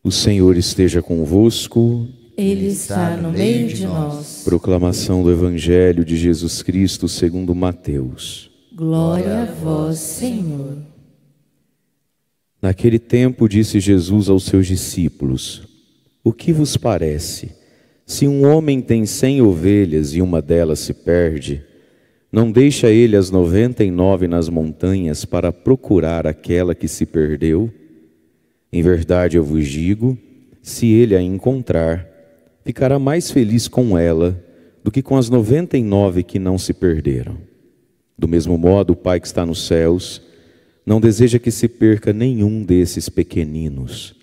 O Senhor esteja convosco. Ele está no meio de nós. Proclamação do Evangelho de Jesus Cristo segundo Mateus. Glória a vós, Senhor. Naquele tempo disse Jesus aos seus discípulos: O que vos parece? Se um homem tem 100 ovelhas e uma delas se perde, não deixa ele as 99 nas montanhas para procurar aquela que se perdeu? Em verdade eu vos digo, se ele a encontrar, ficará mais feliz com ela do que com as 99 que não se perderam. Do mesmo modo, o Pai que está nos céus não deseja que se perca nenhum desses pequeninos.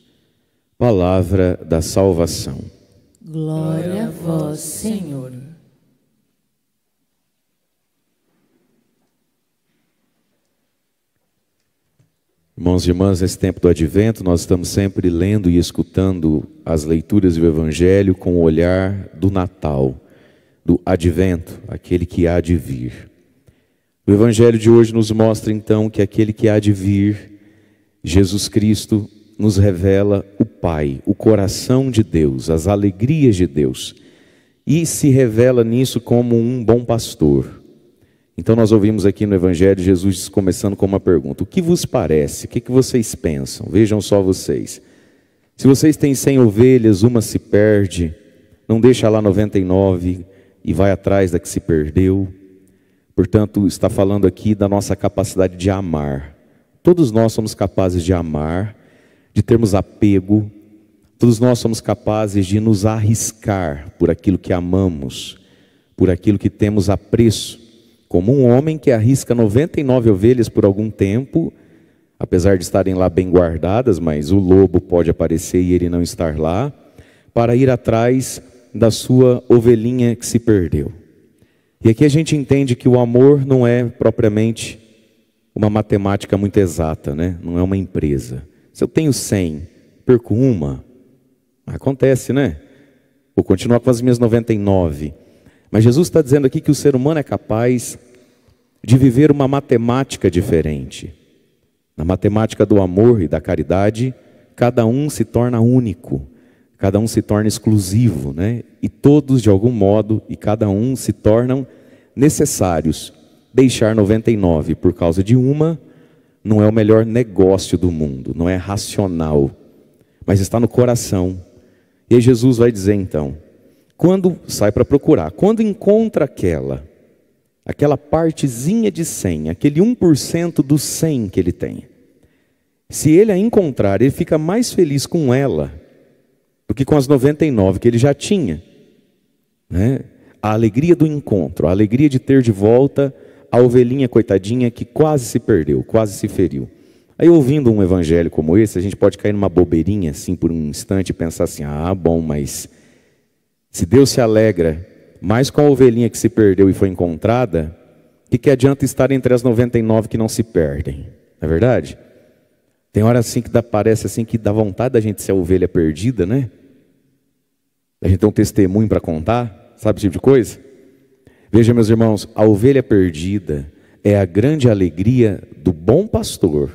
Palavra da salvação. Glória a vós, Senhor. Irmãos e irmãs, nesse tempo do Advento, nós estamos sempre lendo e escutando as leituras do Evangelho com o olhar do Natal, do Advento, aquele que há de vir. O Evangelho de hoje nos mostra então que aquele que há de vir, Jesus Cristo, nos revela o Pai, o coração de Deus, as alegrias de Deus, e se revela nisso como um bom pastor. Então nós ouvimos aqui no Evangelho Jesus começando com uma pergunta: o que vos parece? O que vocês pensam? Vejam só vocês. Se vocês têm 100 ovelhas, uma se perde, não deixa lá 99 e vai atrás da que se perdeu. Portanto, está falando aqui da nossa capacidade de amar. Todos nós somos capazes de amar, de termos apego. Todos nós somos capazes de nos arriscar por aquilo que amamos, por aquilo que temos apreço. Como um homem que arrisca 99 ovelhas por algum tempo, apesar de estarem lá bem guardadas, mas o lobo pode aparecer e ele não estar lá, para ir atrás da sua ovelhinha que se perdeu. E aqui a gente entende que o amor não é propriamente uma matemática muito exata, né? Não é uma empresa. Se eu tenho 100, perco uma, acontece, né? Vou continuar com as minhas 99. Mas Jesus está dizendo aqui que o ser humano é capaz de viver uma matemática diferente. Na matemática do amor e da caridade, cada um se torna único, cada um se torna exclusivo, né? E todos, de algum modo, e cada um se tornam necessários. Deixar 99 por causa de uma não é o melhor negócio do mundo, não é racional, mas está no coração. E aí Jesus vai dizer então, quando sai para procurar, quando encontra aquela partezinha de 100, aquele 1% dos 100 que ele tem, se ele a encontrar, ele fica mais feliz com ela do que com as 99 que ele já tinha, né? A alegria do encontro, a alegria de ter de volta a ovelhinha coitadinha que quase se perdeu, quase se feriu. Aí ouvindo um evangelho como esse, a gente pode cair numa bobeirinha assim por um instante e pensar assim, bom, mas se Deus se alegra mais com a ovelhinha que se perdeu e foi encontrada, o que adianta estar entre as 99 que não se perdem? Não é verdade? Tem hora assim que parece assim que dá vontade da gente ser a ovelha perdida, né? A gente tem um testemunho para contar, sabe esse tipo de coisa? Veja, meus irmãos, a ovelha perdida é a grande alegria do bom pastor.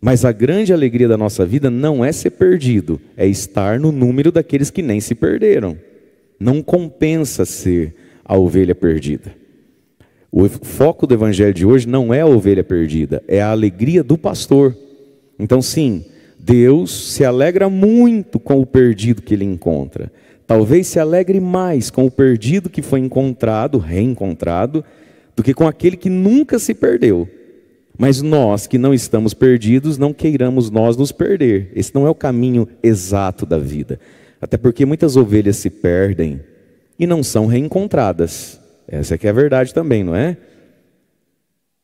Mas a grande alegria da nossa vida não é ser perdido, é estar no número daqueles que nem se perderam. Não compensa ser a ovelha perdida. O foco do evangelho de hoje não é a ovelha perdida, é a alegria do pastor. Então sim, Deus se alegra muito com o perdido que ele encontra. Talvez se alegre mais com o perdido que foi encontrado, reencontrado, do que com aquele que nunca se perdeu. Mas nós que não estamos perdidos, não queiramos nós nos perder. Esse não é o caminho exato da vida. Até porque muitas ovelhas se perdem e não são reencontradas. Essa aqui é a verdade também, não é?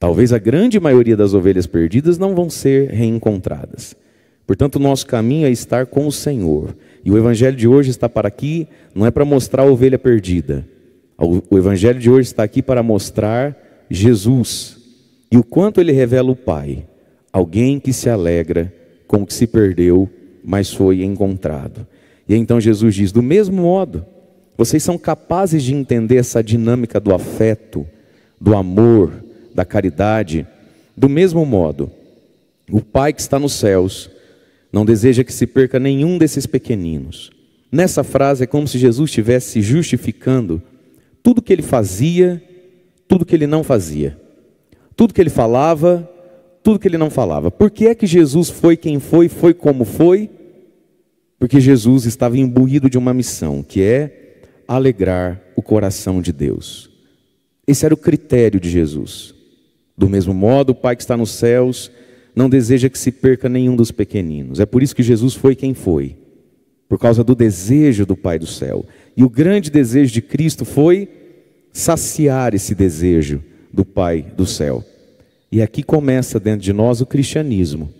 Talvez a grande maioria das ovelhas perdidas não vão ser reencontradas. Portanto, o nosso caminho é estar com o Senhor. E o evangelho de hoje está para aqui, não é para mostrar a ovelha perdida. O evangelho de hoje está aqui para mostrar Jesus. E o quanto ele revela o Pai. Alguém que se alegra com o que se perdeu, mas foi encontrado. E então Jesus diz, do mesmo modo, vocês são capazes de entender essa dinâmica do afeto, do amor, da caridade. Do mesmo modo, o Pai que está nos céus Não deseja que se perca nenhum desses pequeninos. Nessa frase é como se Jesus estivesse justificando tudo que ele fazia, tudo que ele não fazia. Tudo que ele falava, tudo que ele não falava. Por que é que Jesus foi quem foi como foi? Porque Jesus estava imbuído de uma missão, que é alegrar o coração de Deus. Esse era o critério de Jesus. Do mesmo modo, o Pai que está nos céus não deseja que se perca nenhum dos pequeninos. É por isso que Jesus foi quem foi, por causa do desejo do Pai do céu. E o grande desejo de Cristo foi saciar esse desejo do Pai do céu. E aqui começa dentro de nós o cristianismo,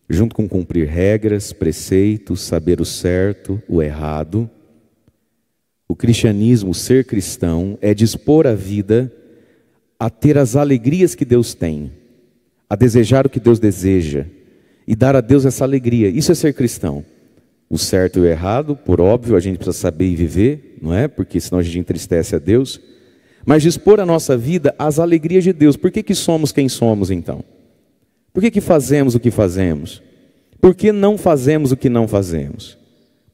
junto com cumprir regras, preceitos, saber o certo, o errado. O cristianismo, ser cristão, é dispor a vida a ter as alegrias que Deus tem, a desejar o que Deus deseja e dar a Deus essa alegria. Isso é ser cristão. O certo e o errado, por óbvio, a gente precisa saber e viver, não é? Porque senão a gente entristece a Deus. Mas dispor a nossa vida às alegrias de Deus. Por que somos quem somos então? Por que fazemos o que fazemos? Por que não fazemos o que não fazemos?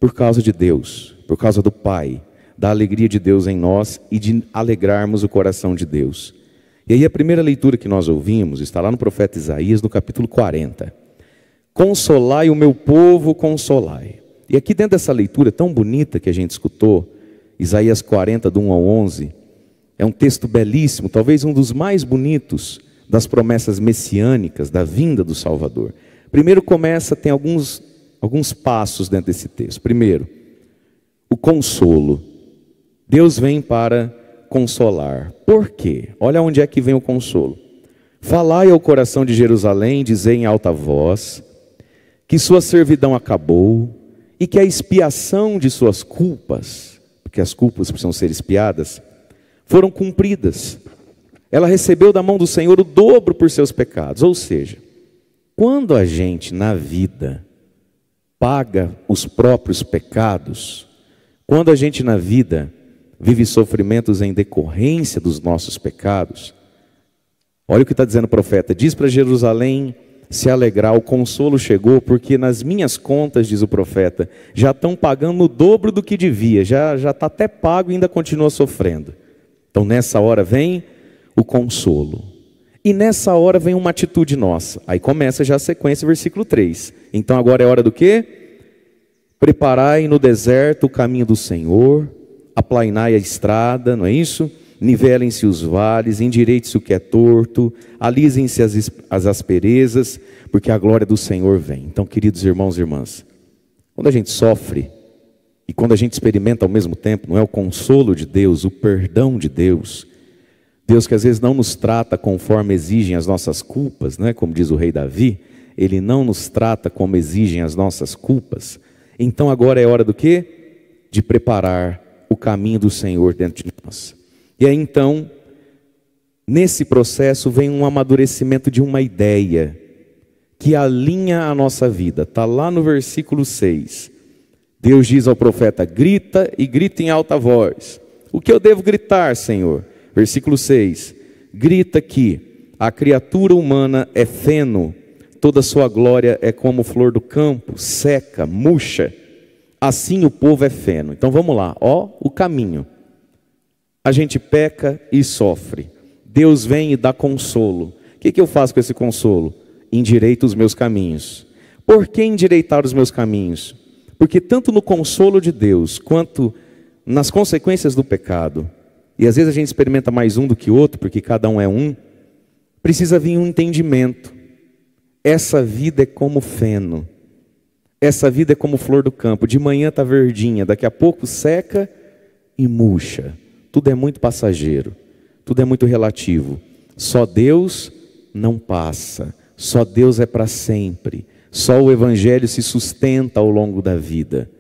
Por causa de Deus, por causa do Pai, da alegria de Deus em nós e de alegrarmos o coração de Deus. E aí a primeira leitura que nós ouvimos está lá no profeta Isaías, no capítulo 40. Consolai o meu povo, consolai. E aqui dentro dessa leitura tão bonita que a gente escutou, Isaías 40, do 1 ao 11, é um texto belíssimo, talvez um dos mais bonitos das promessas messiânicas, da vinda do Salvador. Primeiro tem alguns passos dentro desse texto. Primeiro, o consolo. Deus vem para consolar. Por quê? Olha onde é que vem o consolo. Falai ao coração de Jerusalém, dizei em alta voz, que sua servidão acabou, e que a expiação de suas culpas, porque as culpas precisam ser expiadas, foram cumpridas. Ela recebeu da mão do Senhor o dobro por seus pecados. Ou seja, quando a gente na vida paga os próprios pecados, quando a gente na vida vive sofrimentos em decorrência dos nossos pecados, olha o que está dizendo o profeta, diz para Jerusalém se alegrar, o consolo chegou, porque nas minhas contas, diz o profeta, já estão pagando o dobro do que devia, já está até pago e ainda continua sofrendo. Então nessa hora vem o consolo, e nessa hora vem uma atitude nossa, aí começa já a sequência, versículo 3, então agora é hora do quê? Preparai no deserto o caminho do Senhor, aplainai a estrada, não é isso? Nivelem-se os vales, endireite-se o que é torto, alisem-se as asperezas, porque a glória do Senhor vem. Então, queridos irmãos e irmãs, quando a gente sofre, e quando a gente experimenta ao mesmo tempo, não é o consolo de Deus, o perdão de Deus, Deus que às vezes não nos trata conforme exigem as nossas culpas, né? Como diz o rei Davi, Ele não nos trata como exigem as nossas culpas. Então agora é hora do quê? De preparar o caminho do Senhor dentro de nós. E aí então, nesse processo vem um amadurecimento de uma ideia que alinha a nossa vida. Está lá no versículo 6. Deus diz ao profeta, grita e grita em alta voz. O que eu devo gritar, Senhor? Versículo 6. Grita que a criatura humana é feno, toda sua glória é como flor do campo, seca, murcha. Assim o povo é feno. Então vamos lá, ó o caminho. A gente peca e sofre. Deus vem e dá consolo. O que eu faço com esse consolo? Endireito os meus caminhos. Por que endireitar os meus caminhos? Porque tanto no consolo de Deus, quanto nas consequências do pecado, e às vezes a gente experimenta mais um do que outro, porque cada um é um, precisa vir um entendimento. Essa vida é como feno. Essa vida é como flor do campo. De manhã está verdinha, daqui a pouco seca e murcha. Tudo é muito passageiro, tudo é muito relativo. Só Deus não passa, só Deus é para sempre. Só o Evangelho se sustenta ao longo da vida.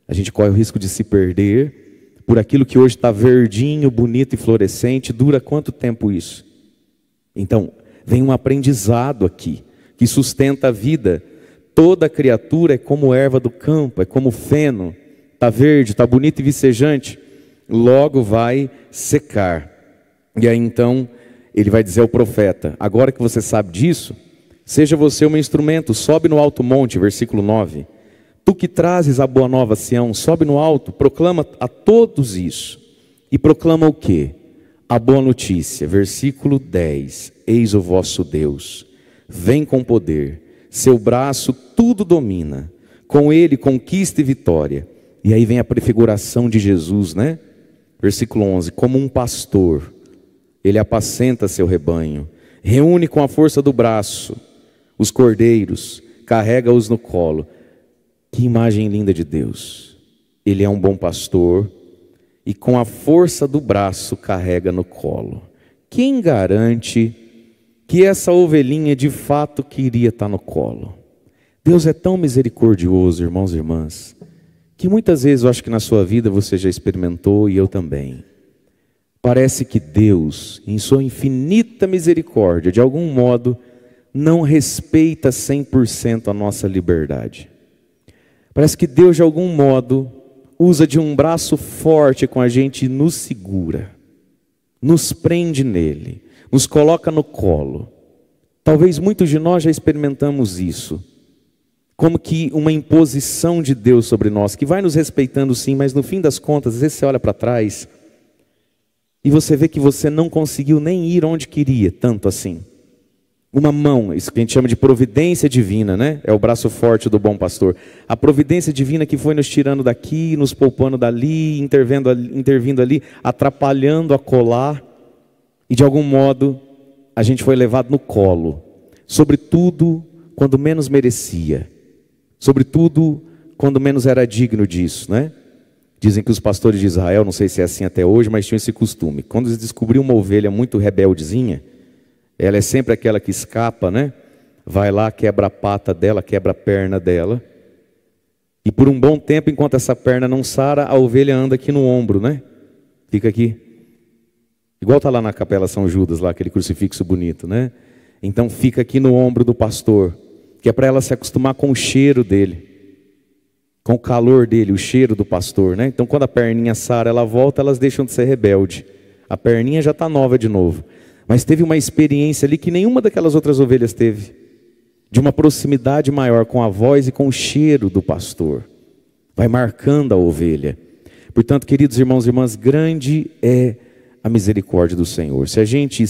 A gente corre o risco de se perder por aquilo que hoje está verdinho, bonito e florescente. Dura quanto tempo isso? Então, vem um aprendizado aqui, que sustenta a vida. Toda criatura é como erva do campo, é como feno. Está verde, está bonito e vicejante. Logo vai secar. E aí então, ele vai dizer ao profeta, agora que você sabe disso, Seja você um instrumento, sobe no alto monte, versículo 9. Tu que trazes a boa nova, Sião, sobe no alto, proclama a todos isso. E proclama o quê? A boa notícia, versículo 10. Eis o vosso Deus, vem com poder, seu braço tudo domina, com ele conquista e vitória. E aí vem a prefiguração de Jesus, né? Versículo 11, como um pastor, ele apacenta seu rebanho, reúne com a força do braço os cordeiros, carrega-os no colo. Que imagem linda de Deus. Ele é um bom pastor e com a força do braço carrega no colo. Quem garante que essa ovelhinha de fato queria estar no colo? Deus é tão misericordioso, irmãos e irmãs, que muitas vezes eu acho que na sua vida você já experimentou e eu também. Parece que Deus, em sua infinita misericórdia, de algum modo, não respeita 100% a nossa liberdade. Parece que Deus, de algum modo, usa de um braço forte com a gente e nos segura, nos prende nele, nos coloca no colo. Talvez muitos de nós já experimentamos isso, como que uma imposição de Deus sobre nós, que vai nos respeitando sim, mas no fim das contas, às vezes você olha para trás e você vê que você não conseguiu nem ir onde queria, tanto assim. Uma mão, isso que a gente chama de providência divina, né? É o braço forte do bom pastor. A providência divina que foi nos tirando daqui, nos poupando dali, intervindo ali, atrapalhando a colar. E de algum modo, a gente foi levado no colo. Sobretudo, quando menos merecia. Sobretudo, quando menos era digno disso, né? Dizem que os pastores de Israel, não sei se é assim até hoje, mas tinham esse costume. Quando eles descobriam uma ovelha muito rebeldezinha, ela é sempre aquela que escapa, né? Vai lá, quebra a pata dela, quebra a perna dela. E por um bom tempo, enquanto essa perna não sara, a ovelha anda aqui no ombro, né? Fica aqui. Igual está lá na Capela São Judas, lá aquele crucifixo bonito, né? Então fica aqui no ombro do pastor, que é para ela se acostumar com o cheiro dele, com o calor dele, o cheiro do pastor, né? Então quando a perninha sara, ela volta, elas deixam de ser rebelde. A perninha já está nova de novo. Mas teve uma experiência ali que nenhuma daquelas outras ovelhas teve, de uma proximidade maior com a voz e com o cheiro do pastor. Vai marcando a ovelha. Portanto, queridos irmãos e irmãs, grande é a misericórdia do Senhor. Se a gente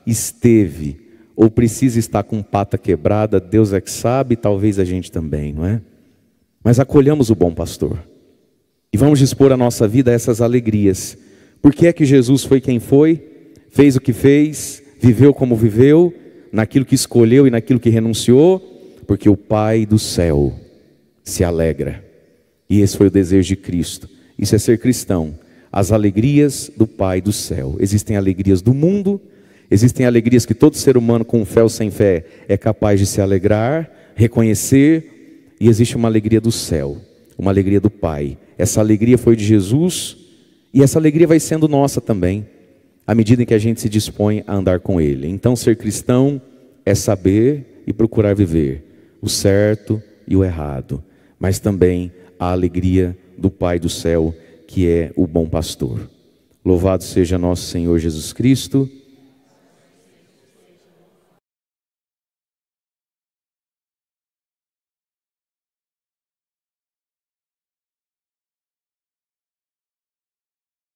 esteve ou precisa estar com pata quebrada, Deus é que sabe, talvez a gente também, não é? Mas acolhamos o bom pastor e vamos dispor a nossa vida a essas alegrias. Por que é que Jesus foi quem foi? Fez o que fez, viveu como viveu, naquilo que escolheu e naquilo que renunciou, porque o Pai do céu se alegra. E esse foi o desejo de Cristo. Isso é ser cristão. As alegrias do Pai do céu. Existem alegrias do mundo, existem alegrias que todo ser humano com fé ou sem fé é capaz de se alegrar, reconhecer, e existe uma alegria do céu, uma alegria do Pai. Essa alegria foi de Jesus e essa alegria vai sendo nossa também, à medida em que a gente se dispõe a andar com Ele. Então ser cristão é saber e procurar viver o certo e o errado, mas também a alegria do Pai do céu, que é o bom pastor. Louvado seja nosso Senhor Jesus Cristo.